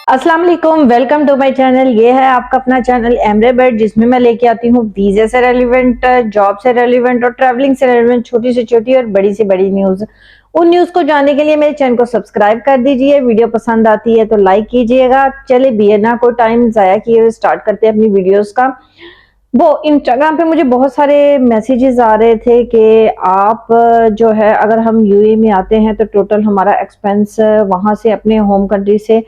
अस्सलाम वालेकुम, welcome to my channel. ये है आपका अपना चैनल एमरे बर्ड, जिसमें मैं लेके आती हूँ वीजा से रेलिवेंट, जॉब से रेलिवेंट और ट्रैवलिंग से रेलिवेंट छोटी से छोटी और बड़ी से बड़ी न्यूज। उन न्यूज को जानने के लिए मेरे चैनल को सब्सक्राइब कर दीजिए। वीडियो पसंद आती है तो लाइक कीजिएगा। चले बिना कोई टाइम जाया किए स्टार्ट करते हैं अपनी वीडियोस का। वो इंस्टाग्राम पे मुझे बहुत सारे मैसेजेस आ रहे थे कि आप जो है अगर हम यूएई में आते हैं तो टोटल हमारा एक्सपेंस वहां से अपने होम कंट्री से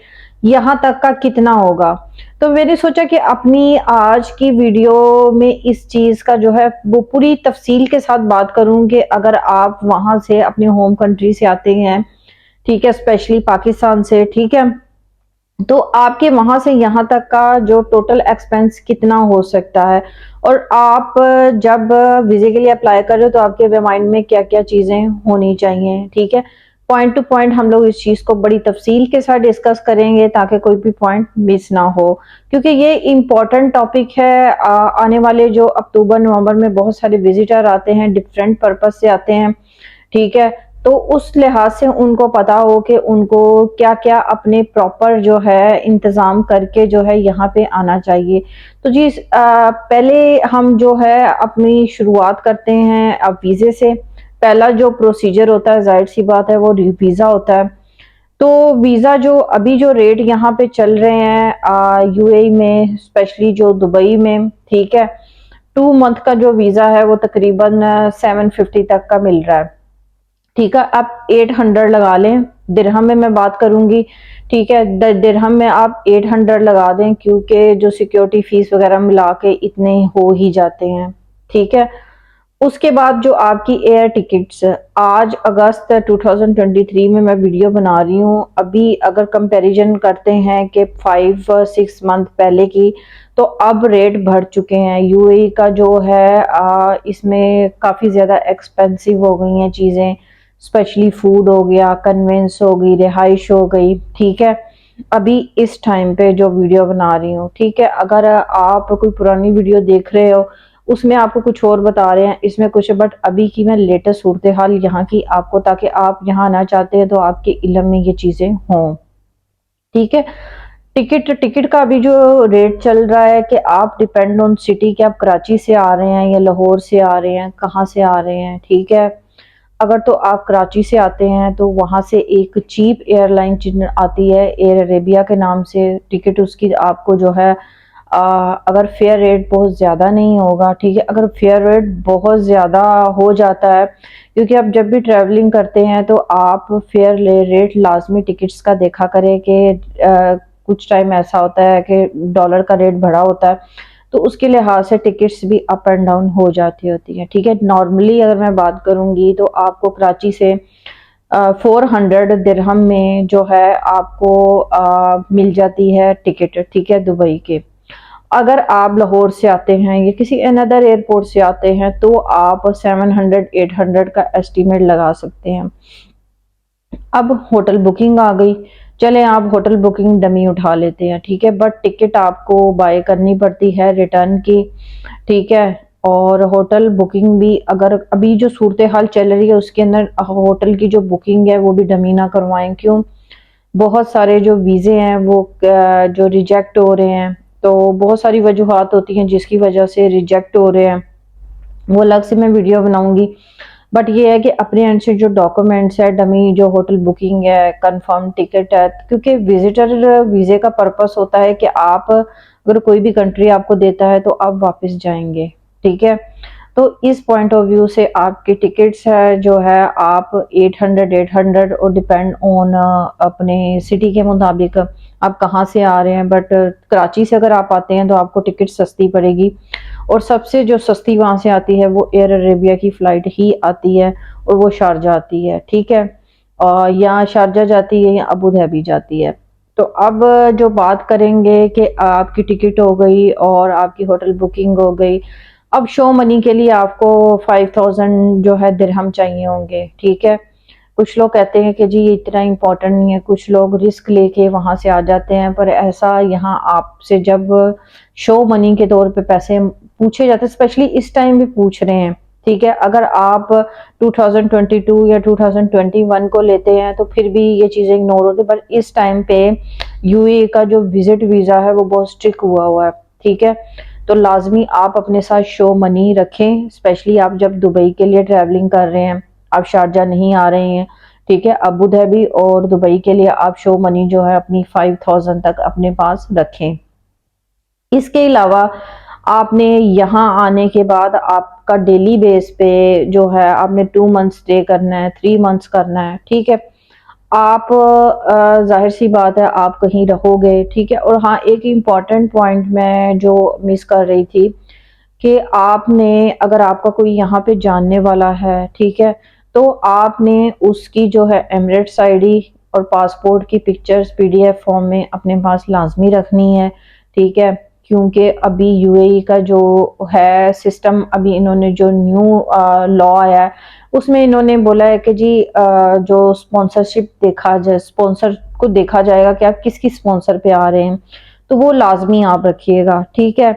यहाँ तक का कितना होगा। तो मैंने सोचा कि अपनी आज की वीडियो में इस चीज का जो है वो पूरी तफसील के साथ बात करूं कि अगर आप वहां से अपने होम कंट्री से आते हैं, ठीक है, स्पेशली पाकिस्तान से, ठीक है, तो आपके वहां से यहाँ तक का जो टोटल एक्सपेंस कितना हो सकता है। और आप जब वीजे के लिए अप्लाई कर रहे हो तो आपके माइंड में क्या क्या चीजें होनी चाहिए, ठीक है। पॉइंट टू पॉइंट हम लोग इस चीज को बड़ी तफसील के साथ डिस्कस करेंगे ताकि कोई भी पॉइंट मिस ना हो, क्योंकि ये इम्पोर्टेंट टॉपिक है। आने वाले जो अक्टूबर नवंबर में बहुत सारे विजिटर आते हैं, डिफरेंट पर्पज से आते हैं, ठीक है। तो उस लिहाज से उनको पता हो कि उनको क्या क्या अपने प्रॉपर जो है इंतजाम करके जो है यहाँ पे आना चाहिए। तो जी पहले हम जो है अपनी शुरुआत करते हैं अब वीजे से। पहला जो प्रोसीजर होता है, जाहिर सी बात है, वो वीजा होता है। तो वीजा जो अभी जो रेट यहाँ पे चल रहे हैं यूएई में, स्पेशली जो दुबई में, ठीक है, 2 मंथ का जो वीजा है वो तकरीबन 750 तक का मिल रहा है, ठीक है। आप 800 लगा लें, दिरहम में मैं बात करूंगी, ठीक है। दिरहम में आप 800 लगा दें, क्योंकि जो सिक्योरिटी फीस वगैरह मिला के इतने हो ही जाते हैं, ठीक है। उसके बाद जो आपकी एयर टिकट्स, आज अगस्त 2023 में मैं वीडियो बना रही हूँ। अभी अगर कंपैरिजन करते हैं कि 5-6 मंथ पहले की, तो अब रेट बढ़ चुके हैं। यूएई का जो है इसमें काफ़ी ज़्यादा एक्सपेंसिव हो गई हैं चीज़ें, स्पेशली फूड हो गया, कन्वेंस हो गई, रिहाइश हो गई, ठीक है। अभी इस टाइम पे जो वीडियो बना रही हूँ, ठीक है, अगर आप कोई पुरानी वीडियो देख रहे हो उसमें आपको कुछ और बता रहे हैं, इसमें कुछ, बट अभी की मैं लेटेस्ट सूरत हाल यहाँ की आपको, ताकि आप यहाँ आना चाहते हैं तो आपके इल्म में ये चीजें हों, ठीक है। टिकट का अभी जो रेट चल रहा है कि आप डिपेंड ऑन सिटी कि आप कराची से आ रहे हैं या लाहौर से आ रहे हैं, कहाँ से आ रहे हैं, ठीक है। अगर तो आप कराची से आते हैं तो वहां से एक चीप एयरलाइन आती है एयर अरेबिया के नाम से। टिकट उसकी आपको जो है अगर फेयर रेट बहुत ज़्यादा नहीं होगा, ठीक है, अगर फेयर रेट बहुत ज़्यादा हो जाता है, क्योंकि आप जब भी ट्रैवलिंग करते हैं तो आप फेयर रेट लाजमी टिकट्स का देखा करें कि कुछ टाइम ऐसा होता है कि डॉलर का रेट बढ़ा होता है, तो उसके लिहाज से टिकट्स भी अप एंड डाउन हो जाती होती हैं, ठीक है। नॉर्मली अगर मैं बात करूंगी तो आपको कराची से 400 दिरहम में जो है आपको मिल जाती है टिकट, ठीक है, दुबई के। अगर आप लाहौर से आते हैं या किसी अनदर एयरपोर्ट से आते हैं तो आप 700-800 का एस्टीमेट लगा सकते हैं। अब होटल बुकिंग आ गई, चलें आप होटल बुकिंग डमी उठा लेते हैं, ठीक है, बट टिकट आपको बाय करनी पड़ती है रिटर्न की, ठीक है। और होटल बुकिंग भी अगर अभी जो सूरत हाल चल रही है उसके अंदर होटल की जो बुकिंग है वो भी डमी ना करवाएं। क्यों? बहुत सारे जो वीज़े हैं वो जो रिजेक्ट हो रहे हैं, तो बहुत सारी वजूहात होती हैं जिसकी वजह से रिजेक्ट हो रहे हैं, वो अलग से मैं वीडियो बनाऊंगी। बट ये है कि अपने एंड से जो डॉक्यूमेंट्स है, डमी जो होटल बुकिंग है, कंफर्म टिकट है, क्योंकि विजिटर वीज़े का पर्पस होता है कि आप अगर कोई भी कंट्री आपको देता है तो आप वापस जाएंगे, ठीक है। तो इस पॉइंट ऑफ व्यू से आपकी टिकट्स है जो है आप 800 और डिपेंड ऑन अपने सिटी के मुताबिक आप कहाँ से आ रहे हैं। बट कराची से अगर आप आते हैं तो आपको टिकट सस्ती पड़ेगी, और सबसे जो सस्ती वहाँ से आती है वो एयर अरेबिया की फ़्लाइट ही आती है, और वो शारजा आती है, ठीक है। और या शारजा जाती है या अबू धाबी जाती है। तो अब जो बात करेंगे कि आपकी टिकट हो गई और आपकी होटल बुकिंग हो गई, अब शो मनी के लिए आपको 5000 जो है दिरहम चाहिए होंगे, ठीक है। कुछ लोग कहते हैं कि जी ये इतना इम्पोर्टेंट नहीं है, कुछ लोग रिस्क लेके वहां से आ जाते हैं, पर ऐसा यहाँ आपसे जब शो मनी के तौर पे पैसे पूछे जाते हैं, स्पेशली इस टाइम भी पूछ रहे हैं, ठीक है, अगर आप 2022 या 2021 को लेते हैं तो फिर भी ये चीज़ें इग्नोर होती, पर इस टाइम पे यूएई का जो विजिट वीज़ा है वो बहुत स्ट्रिक्ट हुआ है। ठीक है, तो लाजमी आप अपने साथ शो मनी रखें, स्पेशली आप जब दुबई के लिए ट्रैवलिंग कर रहे हैं, आप शारजा नहीं आ रहे हैं। ठीक है, अबू धाबी और दुबई के लिए आप शो मनी जो है अपनी 5000 तक अपने पास रखें। इसके अलावा आपने यहाँ आने के बाद आपका डेली बेस पे जो है आपने 2 मंथ स्टे करना है, 3 मंथ्स करना है। ठीक है, आप जाहिर सी बात है आप कहीं रहोगे। ठीक है, और हाँ, एक इम्पॉर्टेंट पॉइंट मैं जो मिस कर रही थी कि आपने, अगर आपका कोई यहाँ पे जानने वाला है, ठीक है, तो आपने उसकी जो है एमिरेट्स आईडी और पासपोर्ट की पिक्चर्स पीडीएफ फॉर्म में अपने पास लाजमी रखनी है। ठीक है, क्योंकि अभी यूएई का जो है सिस्टम, अभी इन्होंने जो न्यू लॉ आया है उसमें इन्होंने बोला है कि जी जो स्पॉन्सरशिप देखा जाए, स्पॉन्सर को देखा जाएगा कि आप किस किस स्पॉन्सर पे आ रहे हैं, तो वो लाजमी आप रखिएगा। ठीक है,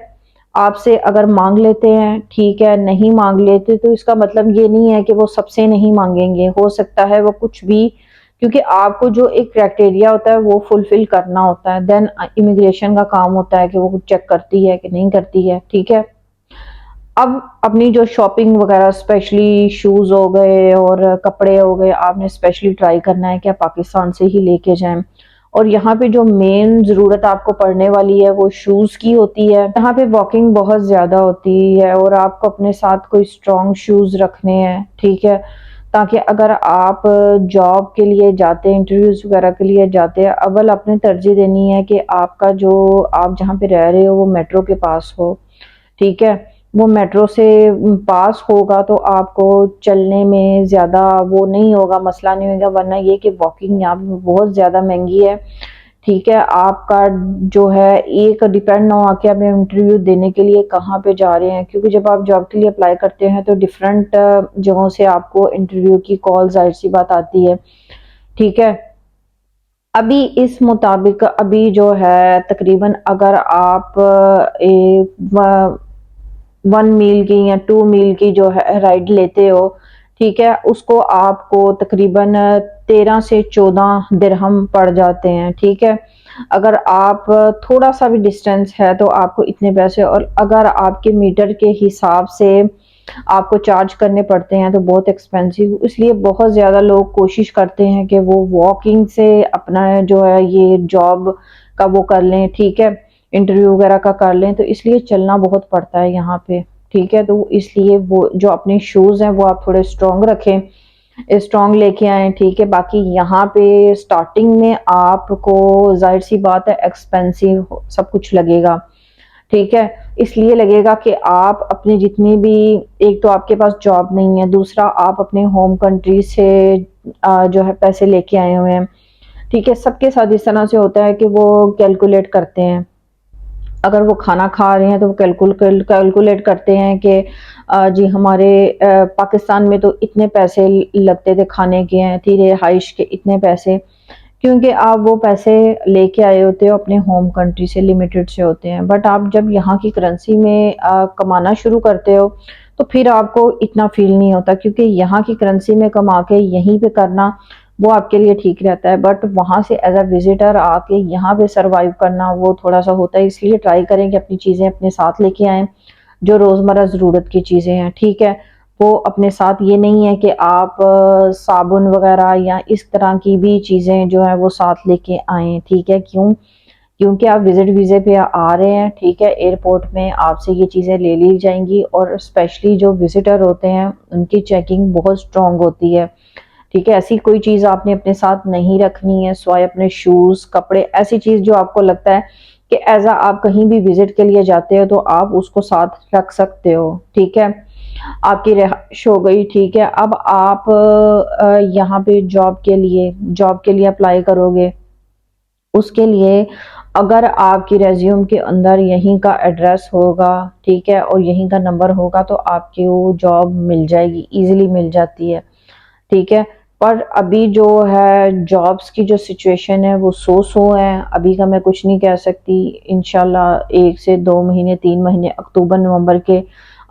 आपसे अगर मांग लेते हैं ठीक है, नहीं मांग लेते तो इसका मतलब ये नहीं है कि वो सबसे नहीं मांगेंगे, हो सकता है वो कुछ भी, क्योंकि आपको जो एक क्राइटेरिया होता है वो फुलफिल करना होता है, देन इमिग्रेशन का काम होता है कि वो चेक करती है कि नहीं करती है। ठीक है, अब अपनी जो शॉपिंग वगैरह, स्पेशली शूज हो गए और कपड़े हो गए, आपने स्पेशली ट्राई करना है कि आप पाकिस्तान से ही लेके जाएं। और यहाँ पे जो मेन ज़रूरत आपको पड़ने वाली है वो शूज़ की होती है। यहाँ पे वॉकिंग बहुत ज़्यादा होती है और आपको अपने साथ कोई स्ट्रॉन्ग शूज़ रखने हैं। ठीक है, ताकि अगर आप जॉब के लिए जाते हैं, इंटरव्यूज़ वगैरह के लिए जाते हैं, अव्वल आपने तरजीह देनी है कि आपका जो, आप जहाँ पे रह रहे हो वो मेट्रो के पास हो। ठीक है, वो मेट्रो से पास होगा तो आपको चलने में ज़्यादा वो नहीं होगा, मसला नहीं होगा, वरना ये कि वॉकिंग यहाँ पे बहुत ज़्यादा महंगी है। ठीक है, आपका जो है एक डिपेंड ना हो कि आप इंटरव्यू देने के लिए कहाँ पे जा रहे हैं, क्योंकि जब आप जॉब के लिए अप्लाई करते हैं तो डिफरेंट जगहों से आपको इंटरव्यू की कॉल जाहिर सी बात आती है। ठीक है, अभी इस मुताबिक अभी जो है तकरीबन अगर आप एक 1 मील की या 2 मील की जो है राइड लेते हो, ठीक है, उसको आपको तकरीबन 13 से 14 दिरहम पड़ जाते हैं। ठीक है, अगर आप थोड़ा सा भी डिस्टेंस है तो आपको इतने पैसे, और अगर आपके मीटर के हिसाब से आपको चार्ज करने पड़ते हैं तो बहुत एक्सपेंसिव, इसलिए बहुत ज़्यादा लोग कोशिश करते हैं कि वो वॉकिंग से अपना जो है ये जॉब का वो कर लें। ठीक है, इंटरव्यू वगैरह का कर लें, तो इसलिए चलना बहुत पड़ता है यहाँ पे। ठीक है, तो इसलिए वो जो अपने शूज़ हैं वो आप थोड़े स्ट्रॉन्ग रखें, स्ट्रॉन्ग लेके आए। ठीक है, बाकी यहाँ पे स्टार्टिंग में आपको जाहिर सी बात है एक्सपेंसिव सब कुछ लगेगा। ठीक है, इसलिए लगेगा कि आप अपनी जितनी भी, एक तो आपके पास जॉब नहीं है, दूसरा आप अपने होम कंट्री से जो है पैसे लेके आए हुए हैं। ठीक है, सबके साथ इस तरह से होता है कि वो कैलकुलेट करते हैं, अगर वो खाना खा रहे हैं तो वो कैलकुलेट करते हैं कि जी हमारे पाकिस्तान में तो इतने पैसे लगते थे खाने के हैं, थी रिहाइश के इतने पैसे, क्योंकि आप वो पैसे लेके आए होते हो अपने होम कंट्री से, लिमिटेड से होते हैं। बट आप जब यहाँ की करेंसी में कमाना शुरू करते हो तो फिर आपको इतना फील नहीं होता, क्योंकि यहाँ की करेंसी में कमा के यहीं पे करना वो आपके लिए ठीक रहता है, बट वहाँ से एज अ विजिटर आके यहाँ पे सरवाइव करना वो थोड़ा सा होता है। इसलिए ट्राई करें कि अपनी चीज़ें अपने साथ लेके आएँ, जो रोज़मर्रा ज़रूरत की चीज़ें हैं। ठीक है, वो अपने साथ, ये नहीं है कि आप साबुन वगैरह या इस तरह की भी चीज़ें जो है वो साथ लेके आएँ। ठीक है, क्यों? क्योंकि आप विजिट वीज़े पे आ रहे हैं। ठीक है, एयरपोर्ट में आपसे ये चीज़ें ले ली जाएंगी, और स्पेशली जो विजिटर होते हैं उनकी चेकिंग बहुत स्ट्रॉन्ग होती है। ठीक है, ऐसी कोई चीज़ आपने अपने साथ नहीं रखनी है, स्वाय अपने शूज़, कपड़े, ऐसी चीज़ जो आपको लगता है कि एज आप कहीं भी विजिट के लिए जाते हो तो आप उसको साथ रख सकते हो। ठीक है, आपकी रिहाइश हो गई। ठीक है, अब आप यहाँ पे जॉब के लिए अप्लाई करोगे, उसके लिए अगर आपकी रेज्यूम के अंदर यहीं का एड्रेस होगा, ठीक है, और यहीं का नंबर होगा तो आपकी वो जॉब मिल जाएगी, इजीली मिल जाती है। ठीक है, पर अभी जो है जॉब्स की जो सिचुएशन है वो सो है, अभी का मैं कुछ नहीं कह सकती। इंशाल्लाह 1 से 2 महीने 3 महीने अक्टूबर नवंबर के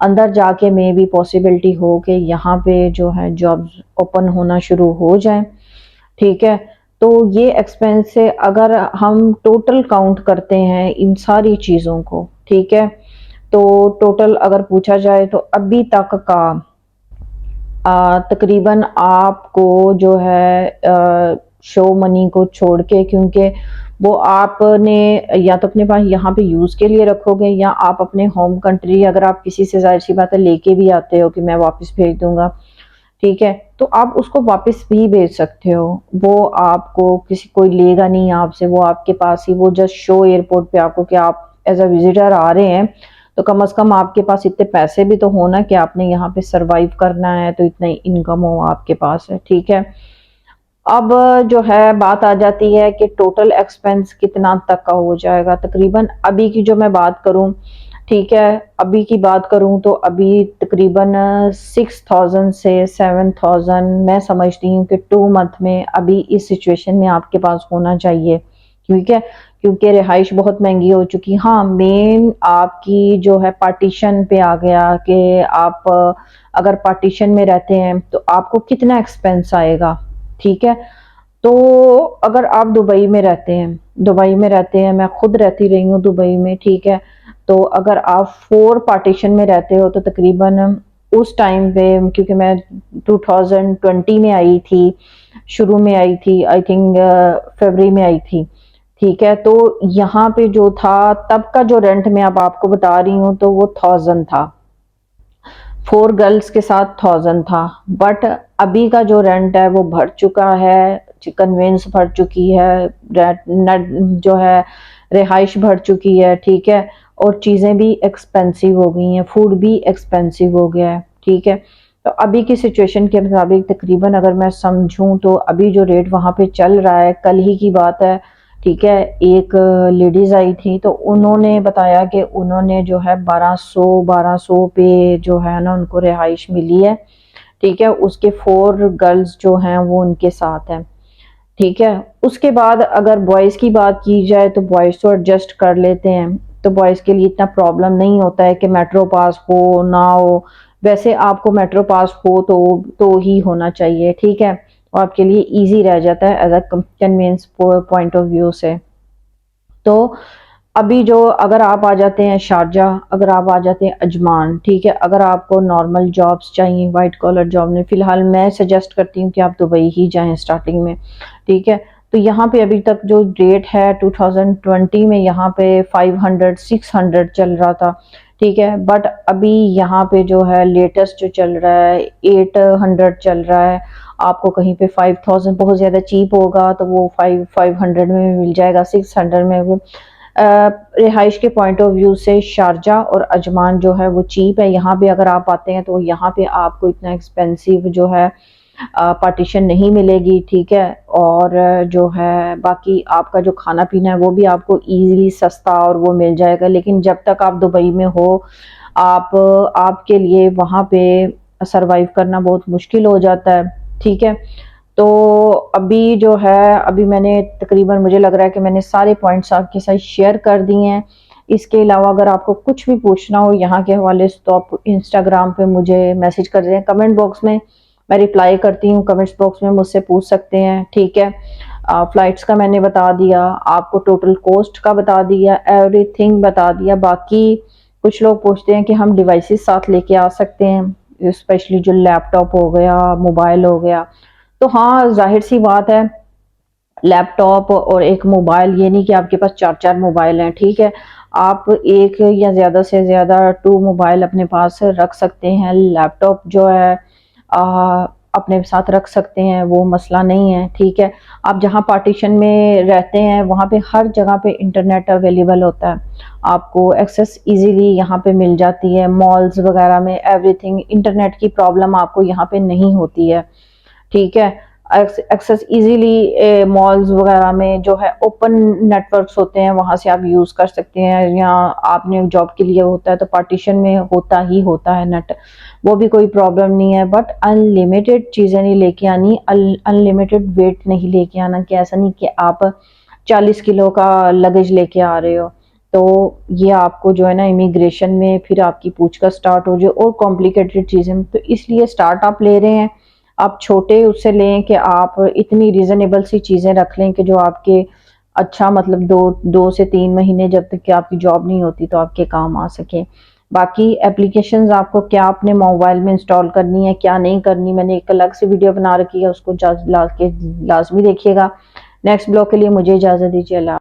अंदर जाके मे भी पॉसिबिलिटी हो कि यहाँ पे जो है जॉब्स ओपन होना शुरू हो जाए, ठीक है। तो ये एक्सपेंस से अगर हम टोटल काउंट करते हैं इन सारी चीज़ों को, ठीक है, तो टोटल अगर पूछा जाए तो अभी तक का तकरीबन आपको जो है शो मनी को छोड़ के, क्योंकि वो आपने या तो अपने पास यहाँ पे यूज़ के लिए रखोगे या आप अपने होम कंट्री अगर आप किसी से ज़ाहिर सी बात है लेके भी आते हो कि मैं वापस भेज दूंगा, ठीक है, तो आप उसको वापस भी भेज सकते हो। वो आपको किसी कोई लेगा नहीं आपसे, वो आपके पास ही, वो जस्ट शो एयरपोर्ट पे आपको कि आप एज अ विजिटर आ रहे हैं, तो कम से कम आपके पास इतने पैसे भी तो हो ना कि आपने यहाँ पे सरवाइव करना है, तो इतना इनकम हो आपके पास है, ठीक है। अब जो है बात आ जाती है कि टोटल एक्सपेंस कितना तक का हो जाएगा। तकरीबन अभी की जो मैं बात करूं, ठीक है, अभी की बात करूं तो अभी तकरीबन 6000 से 7000 मैं समझती हूँ कि 2 मंथ में अभी इस सिचुएशन में आपके पास होना चाहिए, ठीक है, क्योंकि रिहाइश बहुत महंगी हो चुकी। हाँ, मेन आपकी जो है पार्टीशन पे आ गया कि आप अगर पार्टीशन में रहते हैं तो आपको कितना एक्सपेंस आएगा, ठीक है। तो अगर आप दुबई में रहते हैं, दुबई में रहते हैं, मैं खुद रहती रही हूँ दुबई में, ठीक है, तो अगर आप 4 पार्टीशन में रहते हो तो तकरीबन उस टाइम पे, क्योंकि मैं 2020 में आई थी, शुरू में आई थी, आई थिंक फरवरी में आई थी, ठीक है, तो यहाँ पे जो था तब का जो रेंट मैं अब आपको बता रही हूँ तो वो 1000 था, 4 गर्ल्स के साथ 1000 था। बट अभी का जो रेंट है वो बढ़ चुका है, कन्वेंस बढ़ चुकी है, जो है रिहाइश बढ़ चुकी है, ठीक है, और चीज़ें भी एक्सपेंसिव हो गई हैं, फूड भी एक्सपेंसिव हो गया है, ठीक है। तो अभी की सिचुएशन के मुताबिक तकरीबन अगर मैं समझूं तो अभी जो रेट वहाँ पे चल रहा है, कल ही की बात है, ठीक है, एक लेडीज आई थी तो उन्होंने बताया कि उन्होंने जो है 1200 पे जो है ना उनको रिहाइश मिली है, ठीक है, उसके 4 गर्ल्स जो हैं वो उनके साथ हैं, ठीक है। उसके बाद अगर बॉयज़ की बात की जाए तो बॉयज़ तो एडजस्ट कर लेते हैं, तो बॉयज़ के लिए इतना प्रॉब्लम नहीं होता है कि मेट्रो पास हो ना हो, वैसे आपको मेट्रो पास हो तो ही होना चाहिए, ठीक है, और आपके लिए इजी रह जाता है as a convenience point of view से। तो अभी जो अगर आप आ जाते हैं शारजाह, अगर आप आ जाते हैं अजमान, ठीक है, अगर आपको नॉर्मल जॉब्स चाहिए, वाइट कॉलर जॉब में, फिलहाल मैं सजेस्ट करती हूँ कि आप दुबई ही जाएं स्टार्टिंग में, ठीक है। तो यहाँ पे अभी तक जो रेट है 2020 में यहाँ पे 500 600 चल रहा था, ठीक है, बट अभी यहाँ पे जो है लेटेस्ट जो चल रहा है 800 चल रहा है। आपको कहीं पे 5000 बहुत ज़्यादा चीप होगा तो वो 500 में भी मिल जाएगा, 600 में भी। रिहाइश के पॉइंट ऑफ व्यू से शारजा और अजमान जो है वो चीप है। यहाँ पे अगर आप आते हैं तो यहाँ पे आपको इतना एक्सपेंसिव जो है पार्टीशन नहीं मिलेगी, ठीक है, और जो है बाकी आपका जो खाना पीना है वो भी आपको इजीली सस्ता और वो मिल जाएगा। लेकिन जब तक आप दुबई में हो, आप आपके लिए वहाँ पे सरवाइव करना बहुत मुश्किल हो जाता है, ठीक है। तो अभी जो है अभी मैंने तकरीबन मुझे लग रहा है कि मैंने सारे पॉइंट्स आपके साथ शेयर कर दिए हैं। इसके अलावा अगर आपको कुछ भी पूछना हो यहाँ के हवाले से तो आप इंस्टाग्राम पे मुझे मैसेज कर दें, कमेंट बॉक्स में मैं रिप्लाई करती हूँ, कमेंट्स बॉक्स में मुझसे पूछ सकते हैं, ठीक है। फ्लाइट्स का मैंने बता दिया आपको, टोटल कॉस्ट का बता दिया, एवरीथिंग बता दिया। बाकी कुछ लोग पूछते हैं कि हम डिवाइसेस साथ लेके आ सकते हैं, स्पेशली जो लैपटॉप हो गया, मोबाइल हो गया, तो हाँ जाहिर सी बात है, लैपटॉप और एक मोबाइल, ये नहीं कि आपके पास 4 4 मोबाइल हैं, ठीक है, आप एक या ज़्यादा से ज़्यादा 2 मोबाइल अपने पास रख सकते हैं। लैपटॉप जो है अपने साथ रख सकते हैं, वो मसला नहीं है, ठीक है। आप जहाँ पार्टीशन में रहते हैं वहाँ पे हर जगह पे इंटरनेट अवेलेबल होता है, आपको एक्सेस इजीली यहाँ पे मिल जाती है, मॉल्स वगैरह में एवरीथिंग, इंटरनेट की प्रॉब्लम आपको यहाँ पे नहीं होती है, ठीक है। एक्सेस इजीली मॉल्स वगैरह में जो है ओपन नेटवर्क्स होते हैं, वहां से आप यूज कर सकते हैं, या आपने जॉब के लिए होता है तो पार्टीशन में होता ही होता है नेट, वो भी कोई प्रॉब्लम नहीं है। बट अनलिमिटेड चीजें नहीं लेके आनी, अनलिमिटेड वेट नहीं लेके आना, कि ऐसा नहीं कि आप 40 किलो का लगेज लेके आ रहे हो, तो ये आपको जो है ना इमिग्रेशन में फिर आपकी पूछताछ स्टार्ट हो जाए और कॉम्प्लिकेटेड चीज़ें, तो इसलिए स्टार्ट आप ले रहे हैं, आप छोटे उससे लें कि आप इतनी रीज़नेबल सी चीज़ें रख लें कि जो आपके अच्छा मतलब 2 से 3 महीने जब तक कि आपकी जॉब नहीं होती तो आपके काम आ सके। बाकी एप्लीकेशंस आपको क्या अपने मोबाइल में इंस्टॉल करनी है, क्या नहीं करनी, मैंने एक अलग से वीडियो बना रखी है, उसको लाज़मी देखिएगा। नेक्स्ट ब्लॉग के लिए मुझे इजाज़त दीजिए। अल्लाह।